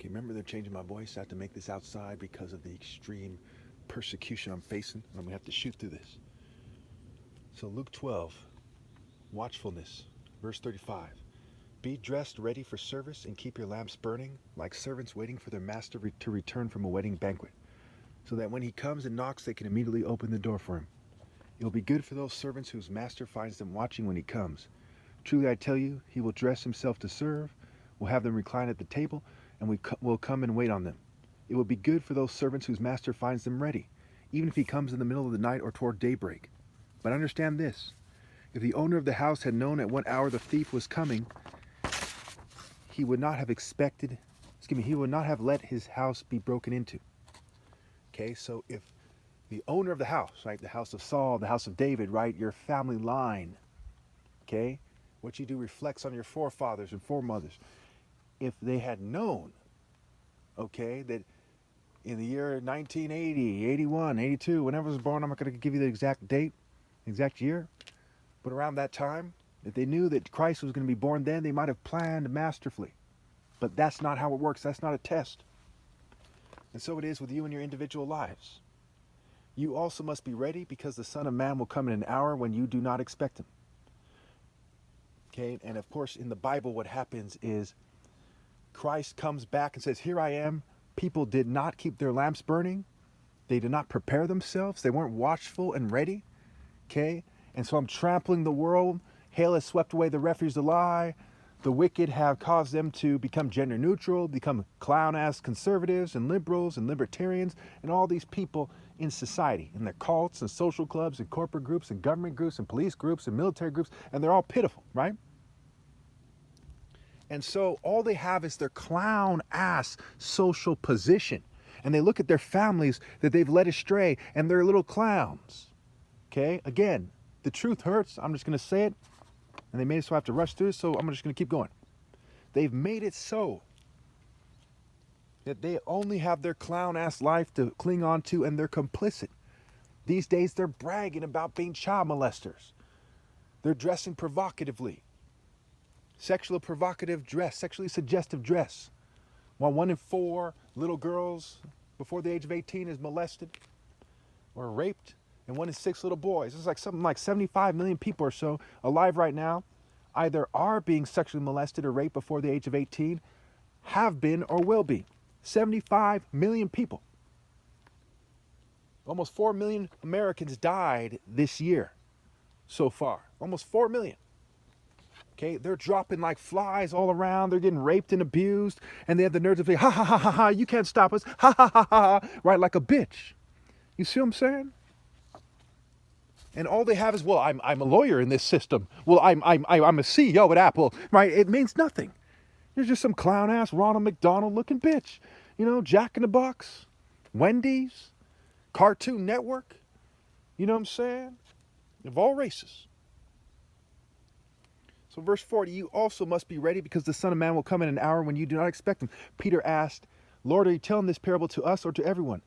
Okay, remember they're changing my voice. I have to make this outside because of the extreme persecution I'm facing. I'm going to have to shoot through this. So Luke 12, watchfulness, verse 35. Be dressed ready for service and keep your lamps burning like servants waiting for their master to return from a wedding banquet, so that when he comes and knocks, they can immediately open the door for him. It will be good for those servants whose master finds them watching when he comes. Truly I tell you, he will dress himself to serve, will have them recline at the table, and will come and wait on them. It will be good for those servants whose master finds them ready, even if he comes in the middle of the night or toward daybreak. But understand this, if the owner of the house had known at what hour the thief was coming, he would not have let his house be broken into. Okay, so if the owner of the house, right, the house of Saul, the house of David, right, your family line, okay, what you do reflects on your forefathers and foremothers. If they had known, okay, that in the year 1980, 81, 82, whenever I was born, I'm not going to give you the exact date, exact year, but around that time, if they knew that Christ was going to be born then, they might have planned masterfully. But that's not how it works. That's not a test. And so it is with you and your individual lives. You also must be ready, because the Son of Man will come in an hour when you do not expect him. Okay, and of course in the Bible what happens is Christ comes back and says, here I am. People did not keep their lamps burning. They did not prepare themselves. They weren't watchful and ready. Okay, and so I'm trampling the world. Hail has swept away the refuge to lie. The wicked have caused them to become gender neutral, become clown-ass conservatives and liberals and libertarians and all these people in society, in their cults and social clubs and corporate groups and government groups and police groups and military groups, and they're all pitiful, right? And so all they have is their clown-ass social position. And they look at their families that they've led astray, and they're little clowns. Okay? Again, the truth hurts. I'm just going to say it. And they made it so I have to rush through it, so I'm just going to keep going. They've made it so that they only have their clown-ass life to cling on to, and they're complicit. These days, they're bragging about being child molesters. They're dressing provocatively. Sexually provocative dress, sexually suggestive dress. While 1 in 4 little girls before the age of 18 is molested or raped, and 1 in 6 little boys. It's like something like 75 million people or so alive right now either are being sexually molested or raped before the age of 18, have been or will be. 75 million people. Almost 4 million Americans died this year so far. Almost 4 million. Okay, they're dropping like flies all around. They're getting raped and abused, and they have the nerve to say, ha ha ha ha ha, you can't stop us, ha ha ha ha, right, like a bitch. You see what I'm saying? And all they have is, well, I'm a lawyer in this system. Well, I'm a CEO at Apple, right? It means nothing. You're just some clown ass Ronald McDonald looking bitch. You know, Jack in the Box, Wendy's, Cartoon Network. You know what I'm saying? Of all races. So verse 40, you also must be ready, because the Son of Man will come in an hour when you do not expect him. Peter asked, Lord, are you telling this parable to us or to everyone?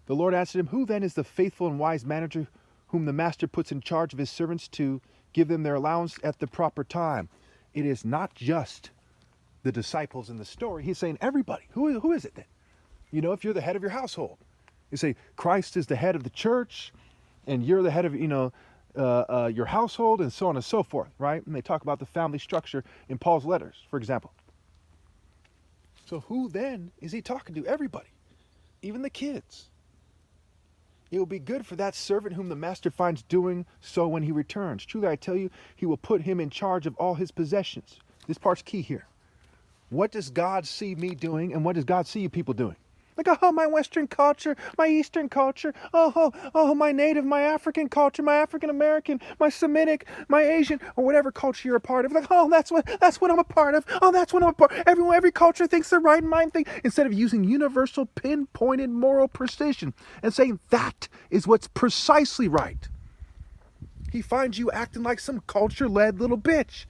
The Lord answered him, who then is the faithful and wise manager whom the master puts in charge of his servants to give them their allowance at the proper time? It is not just the disciples in the story. He's saying everybody. Who is it then? You know, if you're the head of your household, you say Christ is the head of the church, and you're the head of, your household, and so on and so forth, right? And they talk about the family structure in Paul's letters, for example. So who then is he talking to? Everybody, even the kids. It will be good for that servant whom the master finds doing so when he returns. Truly, I tell you, he will put him in charge of all his possessions. This part's key here. What does God see me doing, and what does God see you people doing? Like, oh, my Western culture, my Eastern culture, oh, my Native, my African culture, my African American, my Semitic, my Asian, or whatever culture you're a part of. Like, oh, that's what I'm a part of. Oh, that's what I'm a part of. Every culture thinks they're right in my thing. Instead of using universal, pinpointed moral precision and saying that is what's precisely right. He finds you acting like some culture-led little bitch.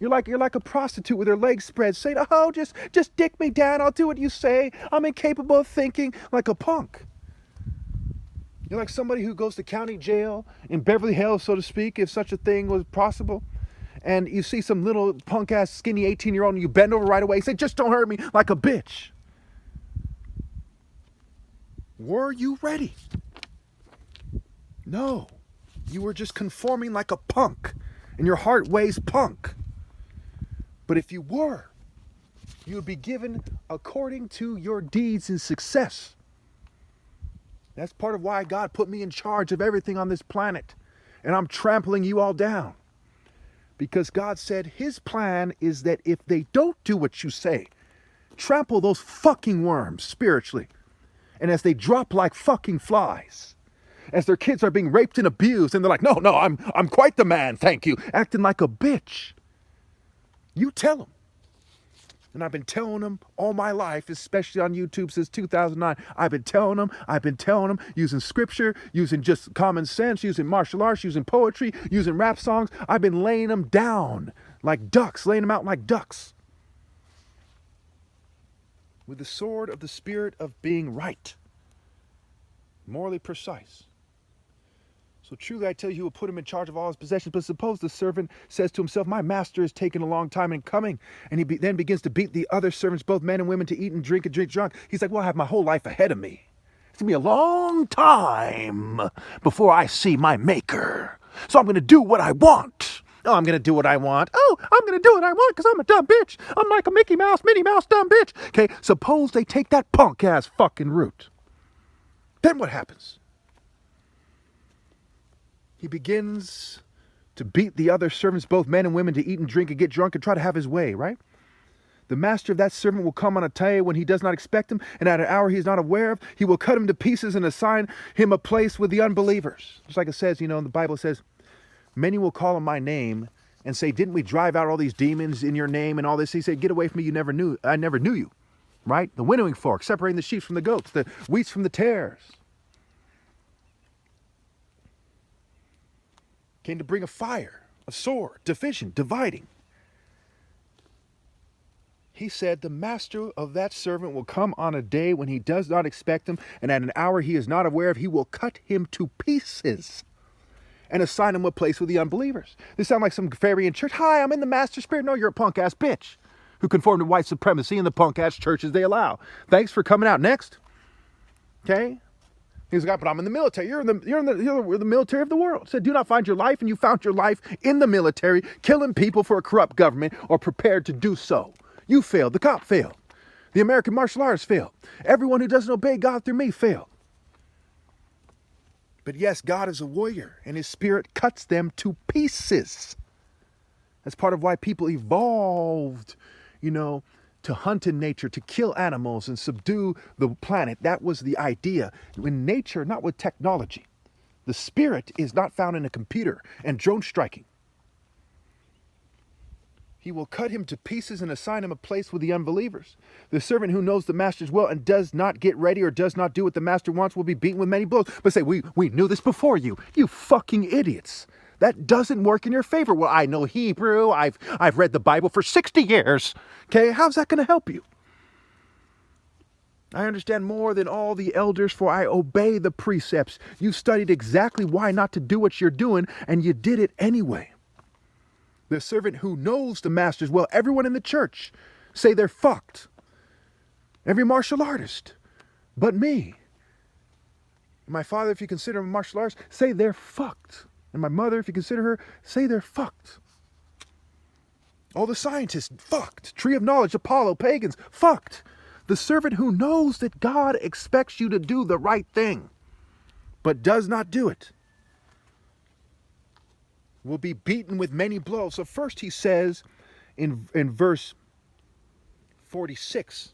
You're like a prostitute with her legs spread, saying, oh, just dick me down. I'll do what you say. I'm incapable of thinking, like a punk. You're like somebody who goes to county jail in Beverly Hills, so to speak, if such a thing was possible. And you see some little punk-ass, skinny 18-year-old, and you bend over right away and say, just don't hurt me, like a bitch. Were you ready? No. You were just conforming like a punk. And your heart weighs punk. But if you were, you would be given according to your deeds and success. That's part of why God put me in charge of everything on this planet. And I'm trampling you all down. Because God said his plan is that if they don't do what you say, trample those fucking worms spiritually. And as they drop like fucking flies, as their kids are being raped and abused, and they're like, no, I'm quite the man, thank you, acting like a bitch. You tell them. And I've been telling them all my life, especially on YouTube since 2009. I've been telling them, using scripture, using just common sense, using martial arts, using poetry, using rap songs. I've been laying them down like ducks, laying them out like ducks. With the sword of the spirit of being right, morally precise. So truly I tell you, he will put him in charge of all his possessions. But suppose the servant says to himself, my master has taken a long time in coming. And he then begins to beat the other servants, both men and women, to eat and drink drunk. He's like, well, I have my whole life ahead of me. It's going to be a long time before I see my maker. So I'm going to do what I want. Oh, I'm going to do what I want. Oh, I'm going to do what I want because I'm a dumb bitch. I'm like a Mickey Mouse, Minnie Mouse dumb bitch. Okay, suppose they take that punk-ass fucking route. Then what happens? He begins to beat the other servants, both men and women, to eat and drink and get drunk and try to have his way, right? The master of that servant will come on a day when he does not expect him, and at an hour he is not aware of. He will cut him to pieces and assign him a place with the unbelievers. Just like it says, the Bible says, many will call on my name and say, didn't we drive out all these demons in your name and all this? He said, get away from me, I never knew you, right? The winnowing fork, separating the sheep from the goats, the wheats from the tares. Came to bring a fire, a sword, division, dividing. He said, the master of that servant will come on a day when he does not expect him, and at an hour he is not aware of. He will cut him to pieces and assign him a place with the unbelievers. This sounds like some fairy in church. Hi, I'm in the master spirit. No, you're a punk-ass bitch who conform to white supremacy and the punk-ass churches they allow. Thanks for coming out. Next. Okay? He's like, but I'm in the military. You're in the military of the world. Said, do not find your life, and you found your life in the military, killing people for a corrupt government or prepared to do so. You failed. The cop failed. The American martial arts failed. Everyone who doesn't obey God through me failed. But yes, God is a warrior, and his spirit cuts them to pieces. That's part of why people evolved, to hunt in nature, to kill animals and subdue the planet. That was the idea. In nature, not with technology. The spirit is not found in a computer and drone striking. He will cut him to pieces and assign him a place with the unbelievers. The servant who knows the master's will and does not get ready or does not do what the master wants will be beaten with many blows. But say, we knew this before you. You fucking idiots. That doesn't work in your favor. Well, I know Hebrew. I've read the Bible for 60 years. Okay, how's that going to help you? I understand more than all the elders, for I obey the precepts. You studied exactly why not to do what you're doing, and you did it anyway. The servant who knows the master's will, everyone in the church say they're fucked. Every martial artist, but me. My father, if you consider him a martial artist, say they're fucked. And my mother, if you consider her, say they're fucked. All the scientists, fucked. Tree of knowledge, Apollo, pagans, fucked. The servant who knows that God expects you to do the right thing, but does not do it, will be beaten with many blows. So first he says in verse 46,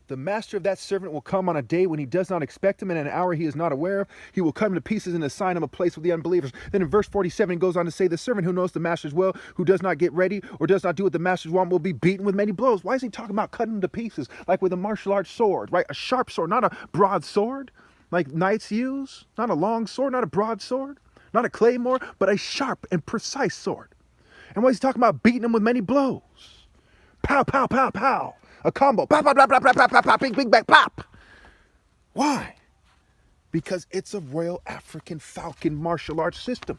the master of that servant will come on a day when he does not expect him, and an hour he is not aware of. He will cut him to pieces and assign him a place with the unbelievers. Then in verse 47 he goes on to say, the servant who knows the master's will, who does not get ready or does not do what the master's want, will be beaten with many blows. Why is he talking about cutting him to pieces? Like with a martial arts sword, right? A sharp sword, not a broad sword like knights use. Not a long sword, not a broad sword. Not a claymore, but a sharp and precise sword. And why is he talking about beating him with many blows? Pow, pow, pow, pow. A combo. Pop, pop, pop, pop, pop, pop, pop, pop, bing, bing, bang, pop. Why? Because it's a Royal African Falcon martial arts system.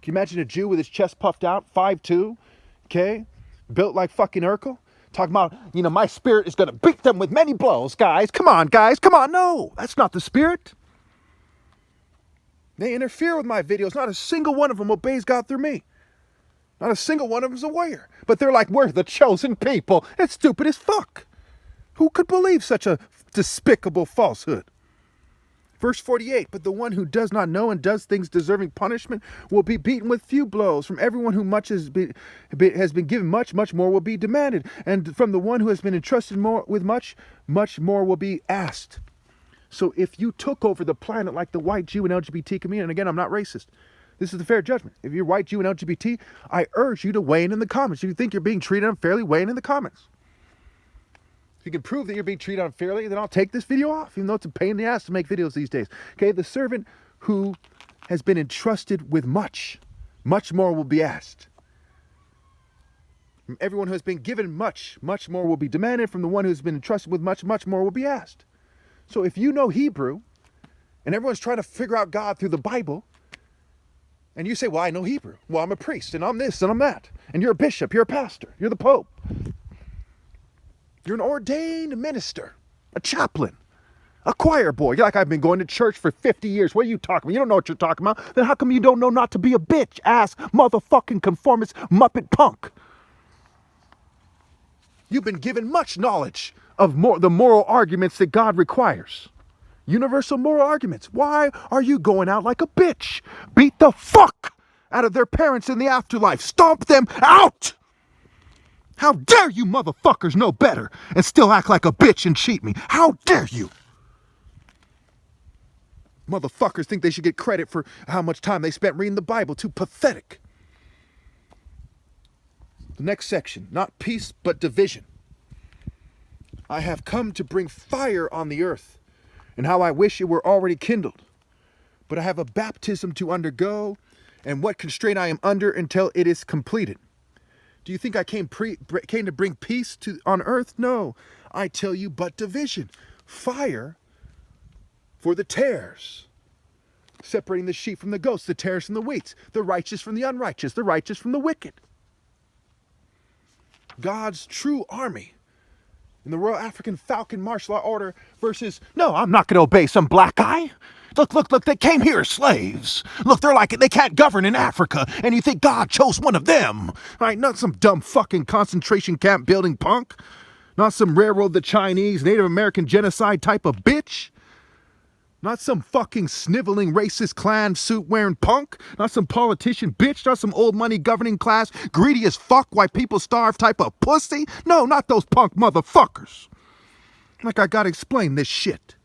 Can you imagine a Jew with his chest puffed out, 5'2", okay? Built like fucking Urkel? Talking about, my spirit is going to beat them with many blows, guys. Come on, guys. Come on. No, that's not the spirit. They interfere with my videos. Not a single one of them obeys God through me. Not a single one of them is a warrior. But they're like, we're the chosen people. It's stupid as fuck. Who could believe such a despicable falsehood? Verse 48, but the one who does not know and does things deserving punishment will be beaten with few blows. From everyone who much has been given much, much more will be demanded. And from the one who has been entrusted with much, much more will be asked. So if you took over the planet like the white Jew and LGBT community, and again, I'm not racist, this is the fair judgment. If you're white, Jew, and LGBT, I urge you to weigh in the comments. If you think you're being treated unfairly, weigh in the comments. If you can prove that you're being treated unfairly, then I'll take this video off, even though it's a pain in the ass to make videos these days. Okay, the servant who has been entrusted with much, much more will be asked. From everyone who has been given much, much more will be demanded. From the one who has been entrusted with much, much more will be asked. So if you know Hebrew, and everyone's trying to figure out God through the Bible, and you say, well, I know Hebrew. Well, I'm a priest, and I'm this, and I'm that. And you're a bishop, you're a pastor, you're the Pope. You're an ordained minister, a chaplain, a choir boy. You're like, I've been going to church for 50 years. What are you talking about? You don't know what you're talking about. Then how come you don't know not to be a bitch, ass, motherfucking conformist, muppet punk? You've been given much knowledge of the moral arguments that God requires. Universal moral arguments. Why are you going out like a bitch? Beat the fuck out of their parents in the afterlife. Stomp them out! How dare you motherfuckers know better and still act like a bitch and cheat me? How dare you? Motherfuckers think they should get credit for how much time they spent reading the Bible. Too pathetic. The next section, not peace but division. I have come to bring fire on the earth, and how I wish it were already kindled. But I have a baptism to undergo, and what constraint I am under until it is completed. Do you think I came to bring peace on earth? No, I tell you, but division. Fire for the tares, separating the sheep from the goats, the tares from the wheats, the righteous from the unrighteous, the righteous from the wicked. God's true army in the Royal African Falcon Martial Law Order versus, no, I'm not going to obey some black guy. Look, they came here as slaves. Look, they're like, they can't govern in Africa, and you think God chose one of them. Right? Not some dumb fucking concentration camp building punk. Not some railroad the Chinese, Native American genocide type of bitch. Not some fucking sniveling racist Klan suit wearing punk. Not some politician bitch. Not some old money governing class, greedy as fuck, white people starve type of pussy. No, not those punk motherfuckers. Like I gotta explain this shit.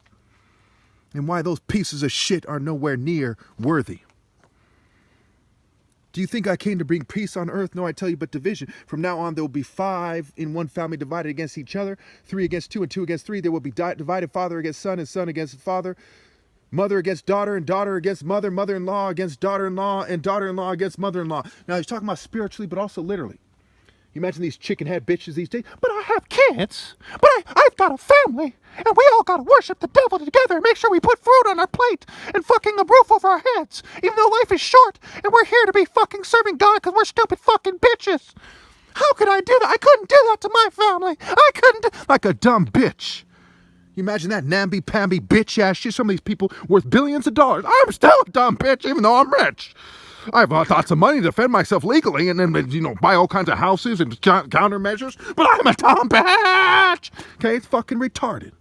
And why those pieces of shit are nowhere near worthy. Do you think I came to bring peace on earth? No, I tell you, but division. From now on, there will be 5 in one family divided against each other, 3 against 2, and 2 against 3. There will be divided father against son, and son against father, mother against daughter, and daughter against mother, mother-in-law against daughter-in-law, and daughter-in-law against mother-in-law. Now, he's talking about spiritually, but also literally. You imagine these chicken head bitches these days. But I have kids. But I've got a family. And we all got to worship the devil together and make sure we put food on our plate and fucking a roof over our heads. Even though life is short and we're here to be fucking serving God because we're stupid fucking bitches. How could I do that? I couldn't do that to my family. I couldn't do... Like a dumb bitch. You imagine that namby-pamby bitch-ass shit. Some of these people worth billions of dollars. I'm still a dumb bitch even though I'm rich. I have lots of money to defend myself legally and then, buy all kinds of houses and countermeasures, but I'm a dumb bitch! Okay, it's fucking retarded.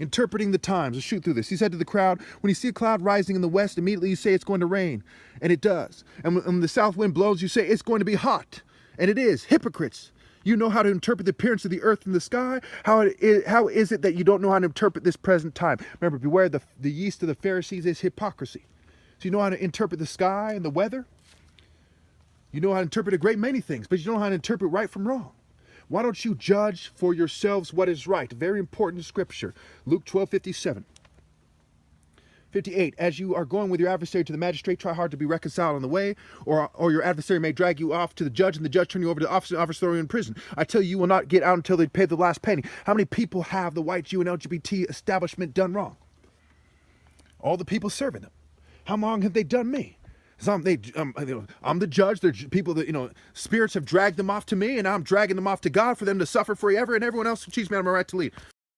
Interpreting the times. Let's shoot through this. He said to the crowd, when you see a cloud rising in the west, immediately you say it's going to rain. And it does. And when the south wind blows, you say it's going to be hot. And it is. Hypocrites. You know how to interpret the appearance of the earth and the sky? How is it that you don't know how to interpret this present time? Remember, beware the yeast of the Pharisees is hypocrisy. So you know how to interpret the sky and the weather? You know how to interpret a great many things, but you don't know how to interpret right from wrong. Why don't you judge for yourselves what is right? Very important scripture. Luke 12:57. 58. As you are going with your adversary to the magistrate, try hard to be reconciled on the way, or your adversary may drag you off to the judge, and the judge turn you over to the officer, and the officer throw you in prison. I tell you, you will not get out until they pay the last penny. How many people have the white Jew and LGBT establishment done wrong? All the people serving them. How long have they done me? So I'm the judge. They're people that, spirits have dragged them off to me, and I'm dragging them off to God for them to suffer forever, and everyone else who cheats me out of my right to lead.